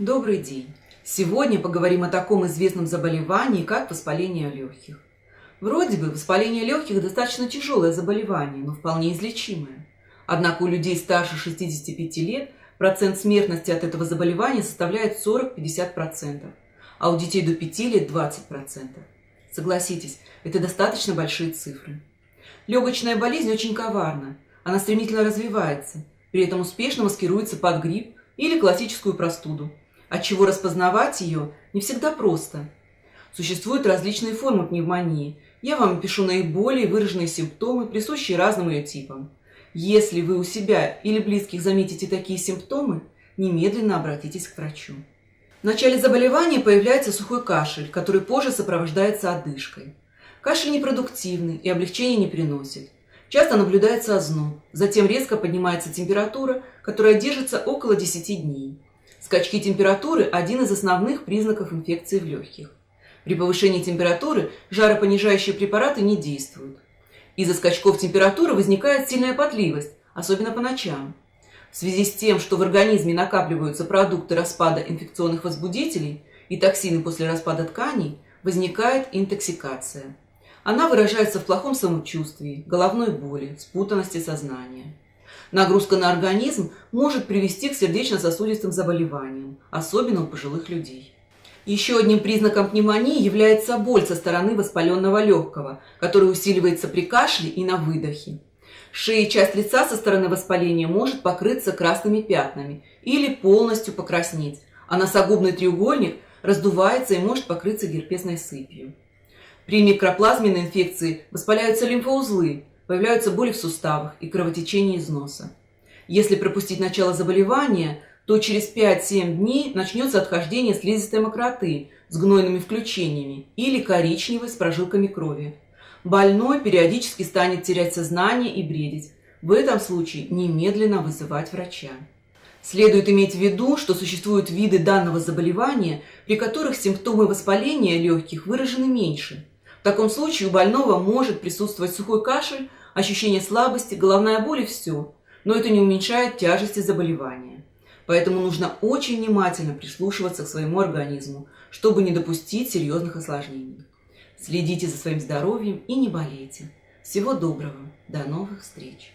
Добрый день! Сегодня поговорим о таком известном заболевании, как воспаление легких. Вроде бы воспаление легких достаточно тяжелое заболевание, но вполне излечимое. Однако у людей старше 65 лет процент смертности от этого заболевания составляет 40-50%, а у детей до 5 лет 20%. Согласитесь, это достаточно большие цифры. Легочная болезнь очень коварна, она стремительно развивается, при этом успешно маскируется под грипп или классическую простуду, отчего распознавать ее не всегда просто. Существуют различные формы пневмонии. Я вам опишу наиболее выраженные симптомы, присущие разным ее типам. Если вы у себя или близких заметите такие симптомы, немедленно обратитесь к врачу. В начале заболевания появляется сухой кашель, который позже сопровождается одышкой. Кашель непродуктивный и облегчения не приносит. Часто наблюдается озноб, затем резко поднимается температура, которая держится около 10 дней. Скачки температуры – один из основных признаков инфекции в легких. При повышении температуры жаропонижающие препараты не действуют. Из-за скачков температуры возникает сильная потливость, особенно по ночам. В связи с тем, что в организме накапливаются продукты распада инфекционных возбудителей и токсины после распада тканей, возникает интоксикация. Она выражается в плохом самочувствии, головной боли, спутанности сознания. Нагрузка на организм может привести к сердечно-сосудистым заболеваниям, особенно у пожилых людей. Еще одним признаком пневмонии является боль со стороны воспаленного легкого, которая усиливается при кашле и на выдохе. Шея и часть лица со стороны воспаления может покрыться красными пятнами или полностью покраснеть, а носогубный треугольник раздувается и может покрыться герпесной сыпью. При микроплазменной инфекции воспаляются лимфоузлы, появляются боли в суставах и кровотечение из носа. Если пропустить начало заболевания, то через 5-7 дней начнется отхождение слизистой мокроты с гнойными включениями или коричневой с прожилками крови. Больной периодически станет терять сознание и бредить. В этом случае немедленно вызывать врача. Следует иметь в виду, что существуют виды данного заболевания, при которых симптомы воспаления легких выражены меньше. В таком случае у больного может присутствовать сухой кашель, ощущение слабости, головная боль и все, но это не уменьшает тяжести заболевания. Поэтому нужно очень внимательно прислушиваться к своему организму, чтобы не допустить серьезных осложнений. Следите за своим здоровьем и не болейте. Всего доброго, до новых встреч!